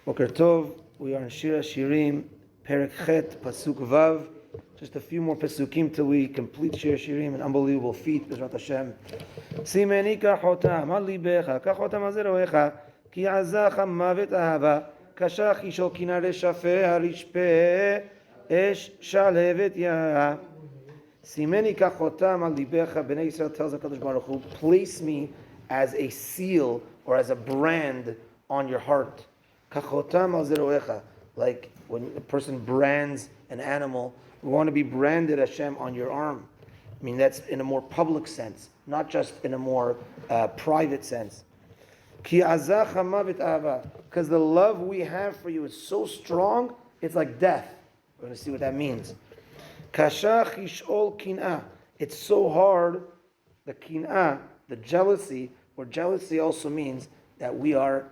Boker Tov, we are in Shir Shirim, Perek Chet, Pasuk Vav. Just a few more Pasukim till we complete Shir Shirim, an unbelievable feat, Bezrat Hashem. Simeni kachotam al libecha, kachotam al zeroecha, ki azacha mavet ahava, kashach ishol kina reshafe harishpe, esh shalhevet ya. Simeni kachotam al libecha, Bnei Yisrael tells HaKadosh Baruch Hu, place me as a seal or as a brand on your heart. Kachotam al zeroecha, like when a person brands an animal, we want to be branded Hashem on your arm. I mean, that's in a more public sense, not just in a more private sense. Ki azach hamavet ahava, because the love we have for you is so strong, it's like death. We're going to see what that means. Kashach ishol kin'ah, it's so hard, the kin'ah, the jealousy, where jealousy also means that we are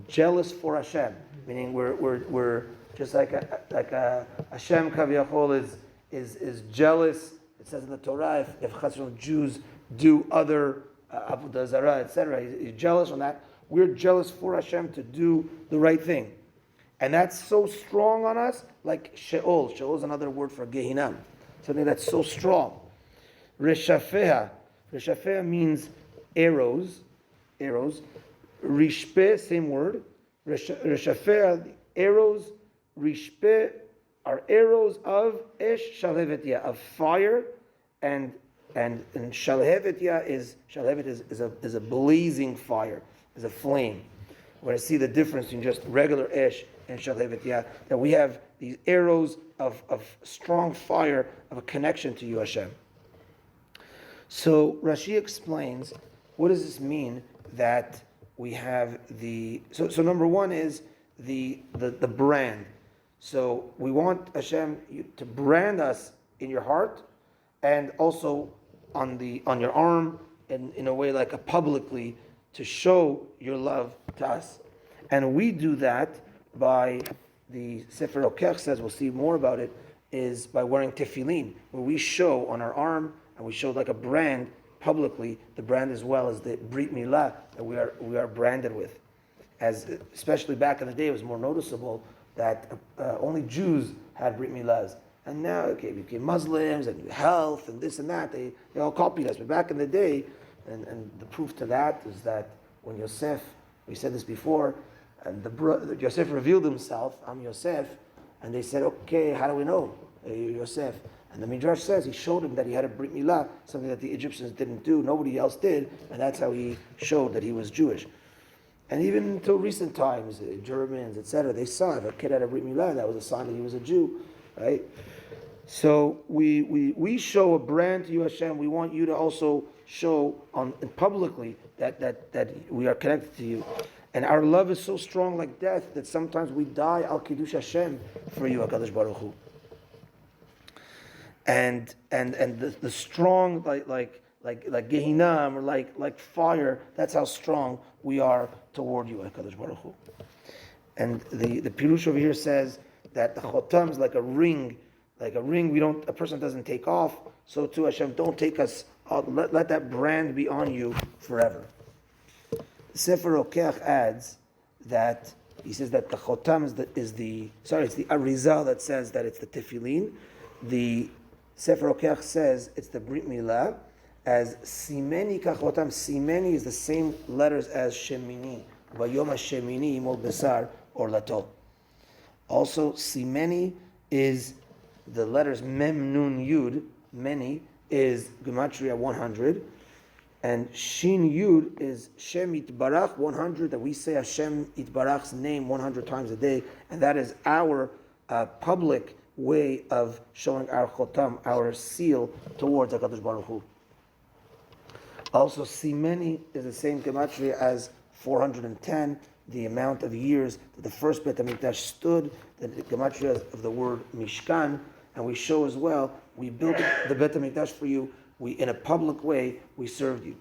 jealous for Hashem, meaning we're just like Hashem Kaviyachol is jealous. It says in the Torah, if Chasron Jews do other Avodah Zarah, etc., he's jealous on that. We're jealous for Hashem to do the right thing, and that's so strong on us, like Sheol. Sheol is another word for Gehinam, something that's so strong. Reshafeha means arrows. Rishpe, same word. Reshafeh, arrows. Rishpe are arrows of esh shalhevetya, of fire, and shalhevetya is a blazing fire, is a flame. We're going to see the difference between just regular esh and shalhevetya, that we have these arrows of strong fire, of a connection to you, Hashem. So Rashi explains, what does this mean that we have so number one is the brand. So we want Hashem to brand us in your heart, and also on your arm, in a way like publicly, to show your love to us. And we do that by, the Sefer Okech says, we'll see more about it, is by wearing tefillin, where we show on our arm, and we show like a brand publicly, the brand as well as the Brit Milah that we are branded with. As especially back in the day, it was more noticeable that only Jews had Brit Milahs, and now we became Muslims and health and this and that. They all copied us. But back in the day, and the proof to that is that when Yosef, we said this before, and Yosef revealed himself, I'm Yosef, and they said, okay, how do we know you're Yosef? And the Midrash says he showed him that he had a Brit Milah, something that the Egyptians didn't do, nobody else did, and that's how he showed that he was Jewish. And even until recent times, Germans, etc., they saw if a kid had a Brit Milah, that was a sign that he was a Jew, right? So we show a brand to you, Hashem. We want you to also show publicly that we are connected to you. And our love is so strong like death that sometimes we die al Kiddush Hashem for you, HaKadosh Baruch Hu. And the strong like Gehinam, or like fire, that's how strong we are toward you, HaKadosh Baruch Hu. And the Pirush over here says that the Chotam is like a ring a person doesn't take off, so too Hashem, don't take us out, let that brand be on you forever. Sefer Okech adds that, he says that the Chotam it's the Arizal that says that it's the Tefillin. The Sefer Okech says it's the Brit Milah, as Simeni Kachotam. Simeni is the same letters as Shemini, Vayom HaShemini Imol Besar or Lato. Also, Simeni is the letters Mem Nun Yud. Many is Gematria 100, and Shin Yud is Shem Yitbarach 100, that we say Hashem Yitbarach's name 100 times a day, and that is our public way of showing our chotam, our seal towards HaKadosh Baruch Hu. Also, Simeni is the same gematria as 410, the amount of years that the first Bet HaMikdash stood, the gematria of the word Mishkan, and we show as well, we built the Bet HaMikdash for you, in a public way, we served you.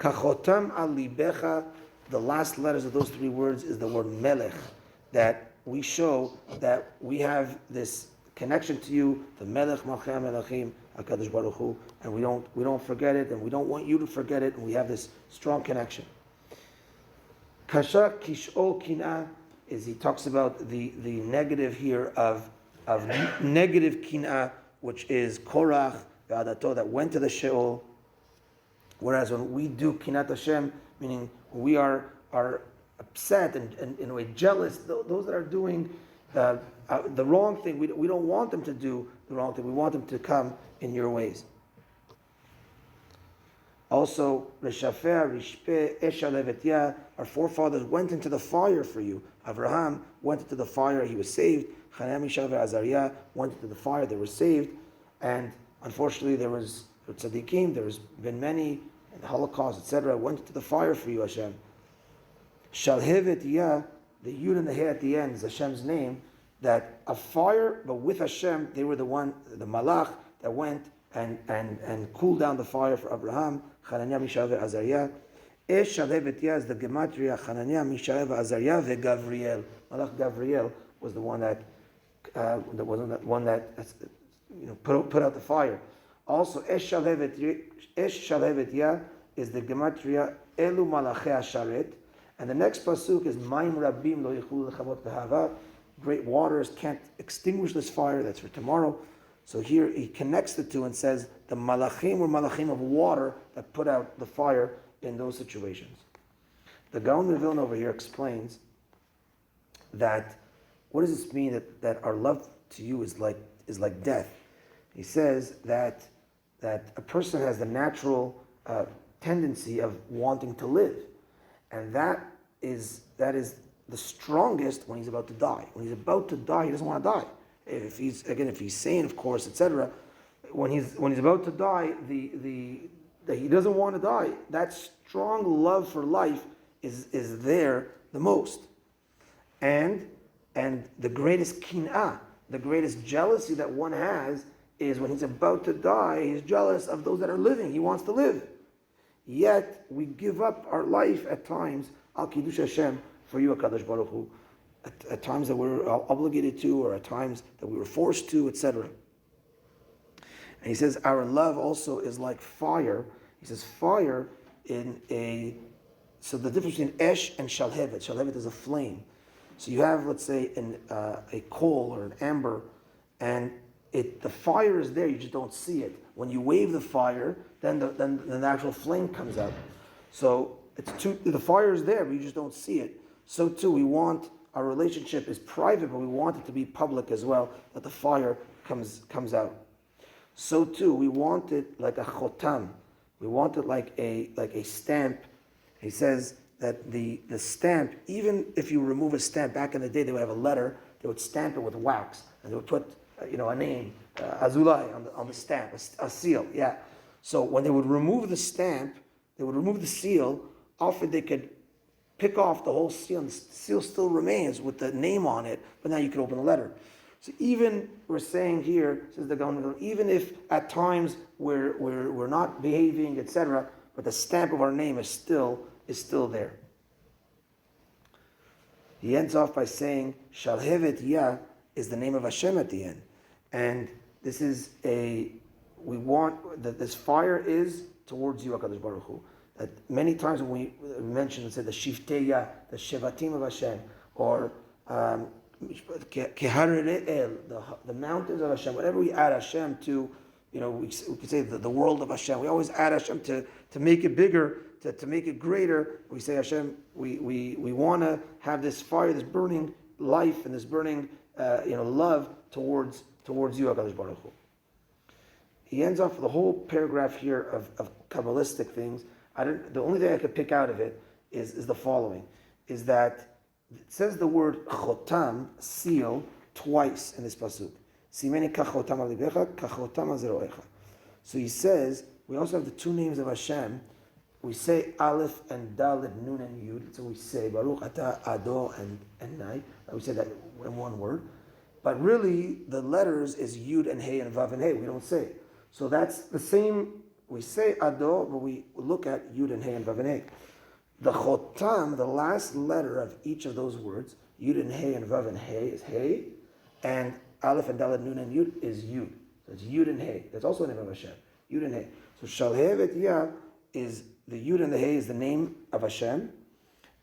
Kachotam al libecha, the last letters of those three words is the word Melech, that we show that we have this connection to you, the Melech Malchei HaMelechim, HaKadosh Baruch Hu, and we don't forget it, and we don't want you to forget it, and we have this strong connection. Kasha kishol kin'ah, is he talks about the negative here of negative kin'ah, which is Korach, V'adato, that went to the Sheol. Whereas when we do kinat Hashem, meaning we are upset and in a way jealous, those that are doing the wrong thing, we don't want them to do the wrong thing. We want them to come in your ways. Also, Reshafeh, Rishpeh, Eshalevetya, our forefathers went into the fire for you. Abraham went into the fire, he was saved. Chananya, Mishael, Azariah went into the fire, they were saved. And unfortunately, there was tzaddikim, there's been many, in the Holocaust, etc., went into the fire for you, Hashem. Shalhevetya, the Yud and the He at the end is Hashem's name, that a fire, but with Hashem, they were the Malach that went and cooled down the fire for Abraham. Chananya, Mishael, Azariah. Esh Shalhevetya is the Gematria, Chananya, Mishael, Azariah, Gavriel. Malach Gavriel was the one that put out the fire. Also, Esh Shalhevetya is the Gematria Elu Malachei Asharet. And the next pasuk is Maim Rabim Lo Yichulu Lechavot Behava. Great waters can't extinguish this fire. That's for tomorrow. So here he connects the two and says the Malachim were Malachim of water that put out the fire in those situations. The Gaon Vilna over here explains that what does this mean that our love to you is like death? He says that a person has the natural tendency of wanting to live, and that is the strongest when he's about to die. When he's about to die, he doesn't want to die. If he's sane, of course, etc. When he's about to die, he doesn't want to die. That strong love for life is there the most, and the greatest kin'ah, the greatest jealousy that one has is when he's about to die, he's jealous of those that are living. He wants to live. Yet, we give up our life at times, al kiddush Hashem, for you, HaKadosh Baruch Hu, at times that we're obligated to, or at times that we were forced to, etc. And he says, our love also is like fire. He says, fire so the difference between Esh and Shalhevet. Shalhevet is a flame. So you have, let's say, a coal or an amber, and the fire is there, you just don't see it. When you wave the fire, then the actual flame comes out. So the fire is there, but you just don't see it. So too, we want our relationship is private, but we want it to be public as well, that the fire comes out. So too, we want it like a chotam. We want it like a stamp. He says that the stamp, even if you remove a stamp, back in the day they would have a letter, they would stamp it with wax, and they would put a name, Azulai, on the stamp, a seal, yeah. So when they would remove the stamp, they would remove the seal, often they could pick off the whole seal, and the seal still remains with the name on it, but now you can open the letter. So even, we're saying here, says the Gaon, even if at times we're not behaving, etc., but the stamp of our name is still there. He ends off by saying, Shalhevet Yah is the name of Hashem at the end. And this is we want, that this fire is towards you, HaKadosh Baruch Hu. That many times when we mention and say the Shiftei Yah, the Shevatim of Hashem, or Kehar Re'el, the mountains of Hashem, whatever we add Hashem to, we could say the world of Hashem. We always add Hashem to make it bigger, to make it greater. We say Hashem, we want to have this fire, this burning life, and this burning love towards you, HaKadosh Baruch Hu. He ends off with a whole paragraph here of Kabbalistic things. The only thing I could pick out of it is the following, is that it says the word chotam, seal, twice in this pasuk. Simeni kachotam alibecha, kachotam azeroecha. So he says, we also have the two names of Hashem. We say Aleph and Dalet, Nun and Yud. So we say Baruch Ata Ado and Nai. We say that in one word. But really, the letters is Yud and Hey and Vav and Hey. We don't say. So that's the same. We say Ado, but we look at Yud and Hey and Vav and Hey. The Chotam, the last letter of each of those words, Yud and Hey and Vav and Hey is Hey, and Aleph and Dalet, Nun and Yud is Yud. So it's Yud and Hey. That's also the name of Hashem. Yud and Hey. So Shalhevet Yah is the Yud and the Hey is the name of Hashem,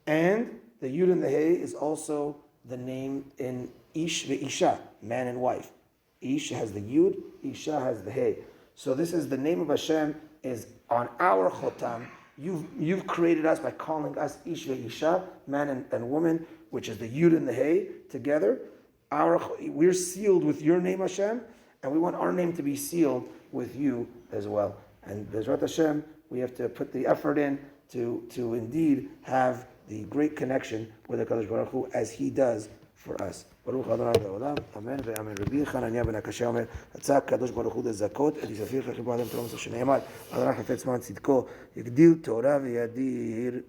and the Yud and the Hey is also the name in Ish ve'isha, man and wife. Ish has the Yud, Isha has the Hey. So this is the name of Hashem is on our Chotam. You've created us by calling us Ish ve'isha, man and woman, which is the Yud and the Hey together. We're sealed with your name, Hashem, and we want our name to be sealed with you as well. And Bezrat Hashem, we have to put the effort in to indeed have the great connection with the Kadosh Baruch Hu as He does for us. Baruch Adonai Le'olam, Amen ve'Amen. Rabbi Chananya ben Akashya omer, Atzak Kadosh Baruch Hu lezakot et Yisafir Chachibu Adam Tolom Sheneyamar, Adonai Chafetz Man Tzidko, Yigdil Torah v'Yadir.